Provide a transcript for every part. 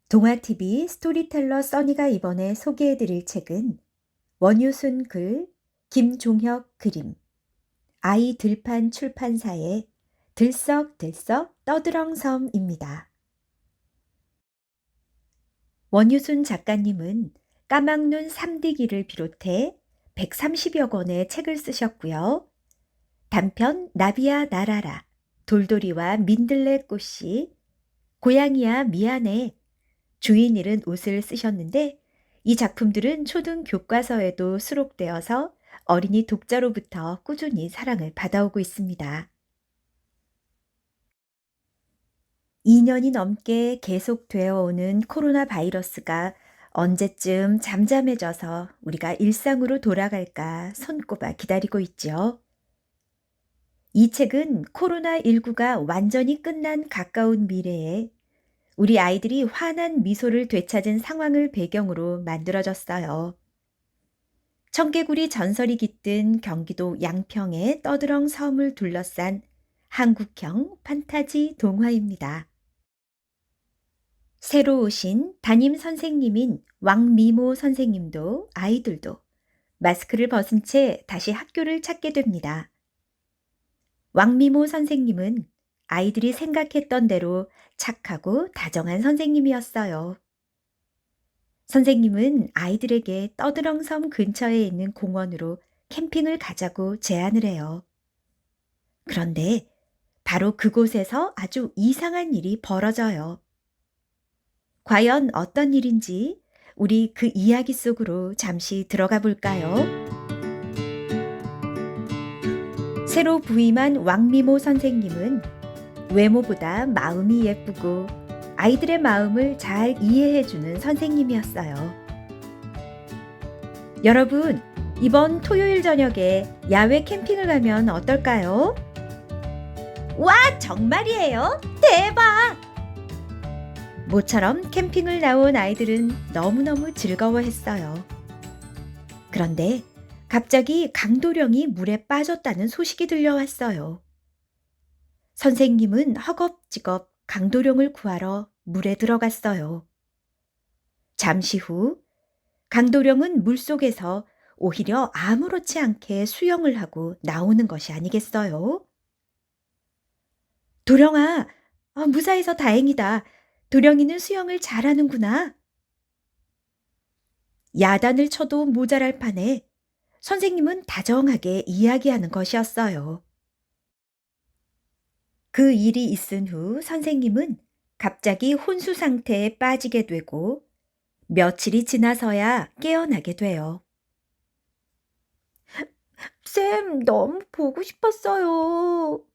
동화TV 스토리텔러 써니가 이번에 소개해드릴 책은 원유순 글, 김종혁 그림, 아이 들판 출판사의 들썩들썩 떠드렁섬입니다. 원유순 작가님은 까막눈 삼디기를 비롯해 130여 권의 책을 쓰셨고요. 단편 나비야 날아라, 돌돌이와 민들레꽃이, 고양이야 미안해, 주인 잃은 옷을 쓰셨는데 이 작품들은 초등 교과서에도 수록되어서 어린이 독자로부터 꾸준히 사랑을 받아오고 있습니다. 2년이 넘게 계속되어 오는 코로나 바이러스가 언제쯤 잠잠해져서 우리가 일상으로 돌아갈까 손꼽아 기다리고 있죠. 이 책은 코로나19가 완전히 끝난 가까운 미래에 우리 아이들이 환한 미소를 되찾은 상황을 배경으로 만들어졌어요. 청개구리 전설이 깃든 경기도 양평의 떠드렁 섬을 둘러싼 한국형 판타지 동화입니다. 새로 오신 담임 선생님인 왕미모 선생님도 아이들도 마스크를 벗은 채 다시 학교를 찾게 됩니다. 왕미모 선생님은 아이들이 생각했던 대로 착하고 다정한 선생님이었어요. 선생님은 아이들에게 떠드렁섬 근처에 있는 공원으로 캠핑을 가자고 제안을 해요. 그런데 바로 그곳에서 아주 이상한 일이 벌어져요. 과연 어떤 일인지 우리 그 이야기 속으로 잠시 들어가 볼까요? 새로 부임한 왕미모 선생님은 외모보다 마음이 예쁘고 아이들의 마음을 잘 이해해주는 선생님이었어요. 여러분, 이번 토요일 저녁에 야외 캠핑을 가면 어떨까요? 와, 정말이에요? 대박! 모처럼 캠핑을 나온 아이들은 너무너무 즐거워했어요. 그런데 갑자기 강도령이 물에 빠졌다는 소식이 들려왔어요. 선생님은 허겁지겁 강도령을 구하러 물에 들어갔어요. 잠시 후 강도령은 물속에서 오히려 아무렇지 않게 수영을 하고 나오는 것이 아니겠어요? 도령아, 무사해서 다행이다. 도령이는 수영을 잘하는구나. 야단을 쳐도 모자랄 판에 선생님은 다정하게 이야기하는 것이었어요. 그 일이 있은 후 선생님은 갑자기 혼수 상태에 빠지게 되고 며칠이 지나서야 깨어나게 돼요. 쌤, 너무 보고 싶었어요.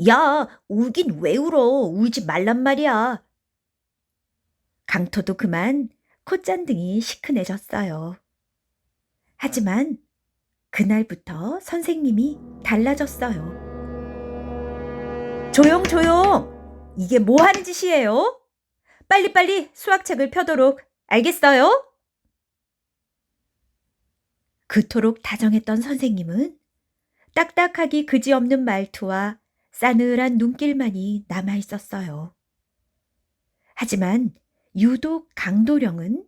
야, 울긴 왜 울어? 울지 말란 말이야. 강토도 그만 콧잔등이 시큰해졌어요. 하지만 그날부터 선생님이 달라졌어요. 조용, 조용! 이게 뭐 하는 짓이에요? 빨리빨리 수학책을 펴도록, 알겠어요? 그토록 다정했던 선생님은 딱딱하기 그지없는 말투와 싸늘한 눈길만이 남아있었어요. 하지만 유독 강도령은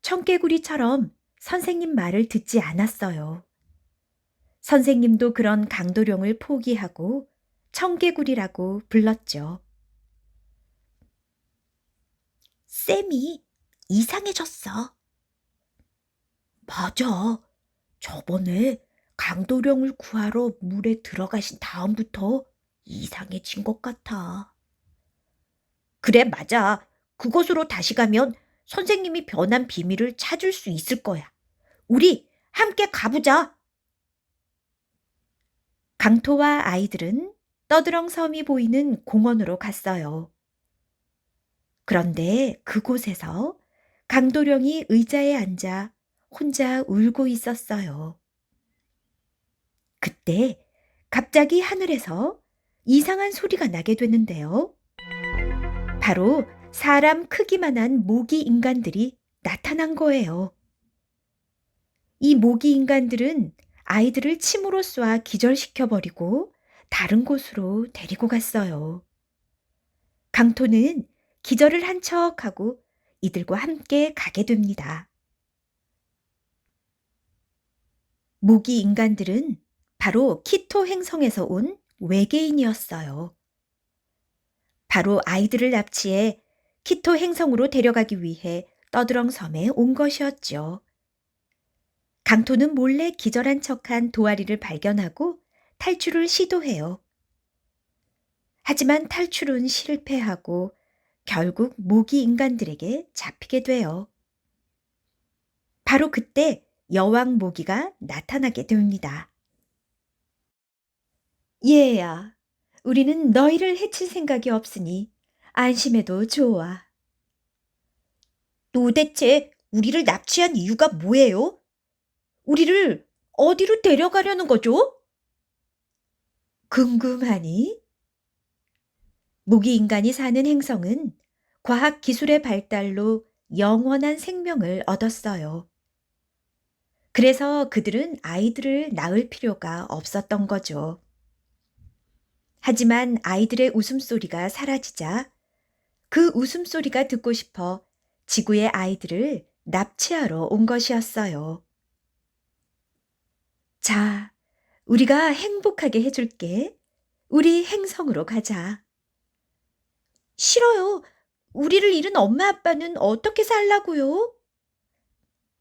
청개구리처럼 선생님 말을 듣지 않았어요. 선생님도 그런 강도령을 포기하고 청개구리라고 불렀죠. 쌤이 이상해졌어. 맞아. 저번에 강도령을 구하러 물에 들어가신 다음부터 이상해진 것 같아. 그래, 맞아. 그곳으로 다시 가면 선생님이 변한 비밀을 찾을 수 있을 거야. 우리 함께 가보자. 강토와 아이들은 떠드렁 섬이 보이는 공원으로 갔어요. 그런데 그곳에서 강도령이 의자에 앉아 혼자 울고 있었어요. 그때 갑자기 하늘에서 이상한 소리가 나게 되는데요. 바로 사람 크기만한 모기 인간들이 나타난 거예요. 이 모기 인간들은 아이들을 침으로 쏴 기절시켜버리고 다른 곳으로 데리고 갔어요. 강토는 기절을 한 척하고 이들과 함께 가게 됩니다. 모기 인간들은 바로 키토 행성에서 온 외계인이었어요. 바로 아이들을 납치해 키토 행성으로 데려가기 위해 떠드렁 섬에 온 것이었죠. 강토는 몰래 기절한 척한 도아리를 발견하고 탈출을 시도해요. 하지만 탈출은 실패하고 결국 모기 인간들에게 잡히게 돼요. 바로 그때 여왕 모기가 나타나게 됩니다. 얘야, 우리는 너희를 해칠 생각이 없으니 안심해도 좋아. 도대체 우리를 납치한 이유가 뭐예요? 우리를 어디로 데려가려는 거죠? 궁금하니? 모기 인간이 사는 행성은 과학 기술의 발달로 영원한 생명을 얻었어요. 그래서 그들은 아이들을 낳을 필요가 없었던 거죠. 하지만 아이들의 웃음소리가 사라지자 그 웃음소리가 듣고 싶어 지구의 아이들을 납치하러 온 것이었어요. 자, 우리가 행복하게 해줄게. 우리 행성으로 가자. 싫어요. 우리를 잃은 엄마 아빠는 어떻게 살라고요?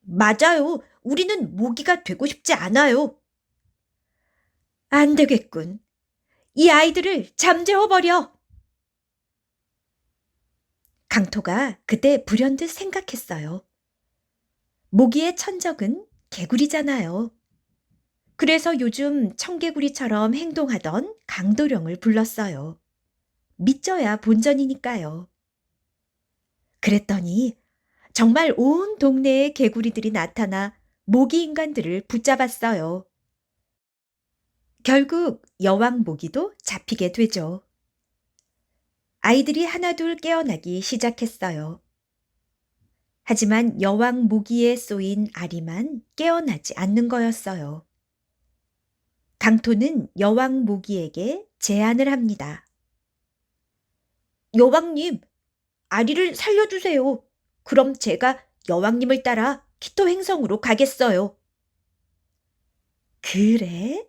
맞아요. 우리는 모기가 되고 싶지 않아요. 안 되겠군. 이 아이들을 잠재워버려. 강토가 그때 불현듯 생각했어요. 모기의 천적은 개구리잖아요. 그래서 요즘 청개구리처럼 행동하던 강도령을 불렀어요. 믿져야 본전이니까요. 그랬더니 정말 온 동네에 개구리들이 나타나 모기 인간들을 붙잡았어요. 결국 여왕 모기도 잡히게 되죠. 아이들이 하나둘 깨어나기 시작했어요. 하지만 여왕 모기에 쏘인 아리만 깨어나지 않는 거였어요. 강토는 여왕 모기에게 제안을 합니다. 여왕님, 아리를 살려주세요. 그럼 제가 여왕님을 따라 키토 행성으로 가겠어요. 그래?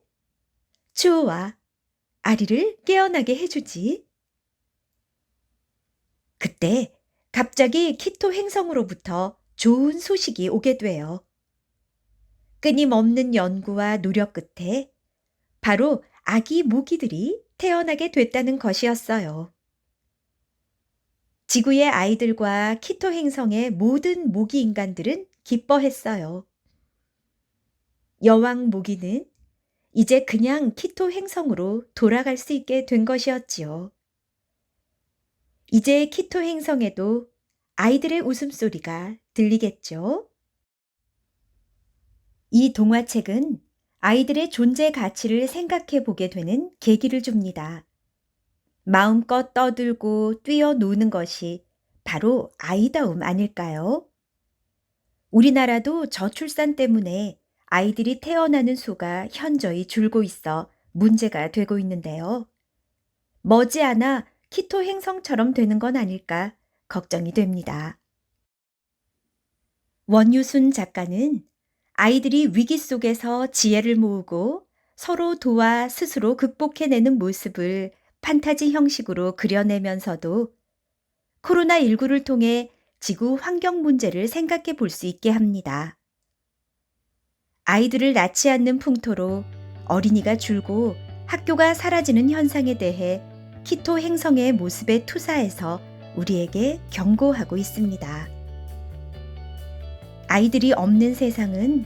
좋아. 아리를 깨어나게 해주지. 그때 갑자기 키토 행성으로부터 좋은 소식이 오게 돼요. 끊임없는 연구와 노력 끝에 바로 아기 모기들이 태어나게 됐다는 것이었어요. 지구의 아이들과 키토 행성의 모든 모기 인간들은 기뻐했어요. 여왕 모기는 이제 그냥 키토 행성으로 돌아갈 수 있게 된 것이었지요. 이제 키토 행성에도 아이들의 웃음소리가 들리겠죠? 이 동화책은 아이들의 존재 가치를 생각해 보게 되는 계기를 줍니다. 마음껏 떠들고 뛰어노는 것이 바로 아이다움 아닐까요? 우리나라도 저출산 때문에 아이들이 태어나는 수가 현저히 줄고 있어 문제가 되고 있는데요. 머지않아 키토 행성처럼 되는 건 아닐까 걱정이 됩니다. 원유순 작가는 아이들이 위기 속에서 지혜를 모으고 서로 도와 스스로 극복해내는 모습을 판타지 형식으로 그려내면서도 코로나19를 통해 지구 환경 문제를 생각해 볼 수 있게 합니다. 아이들을 낳지 않는 풍토로 어린이가 줄고 학교가 사라지는 현상에 대해 키토 행성의 모습에 투사해서 우리에게 경고하고 있습니다. 아이들이 없는 세상은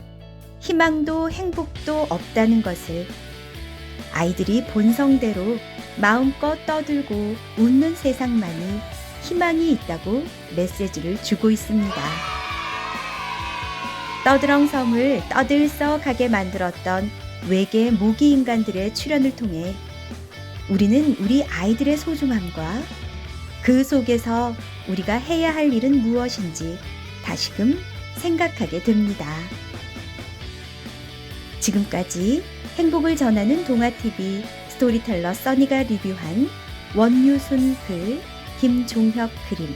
희망도 행복도 없다는 것을, 아이들이 본성대로 마음껏 떠들고 웃는 세상만이 희망이 있다고 메시지를 주고 있습니다. 떠드렁 섬을 떠들썩하게 만들었던 외계 모기 인간들의 출연을 통해 우리는 우리 아이들의 소중함과 그 속에서 우리가 해야 할 일은 무엇인지 다시금 생각하게 됩니다. 지금까지 행복을 전하는 동화TV 스토리텔러 써니가 리뷰한 원유순 글 김종혁 그림,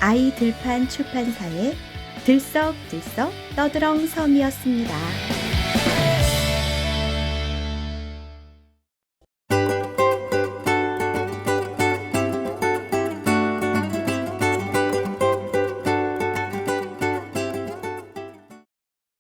아이들판 출판사의 들썩들썩 떠드렁 섬이었습니다.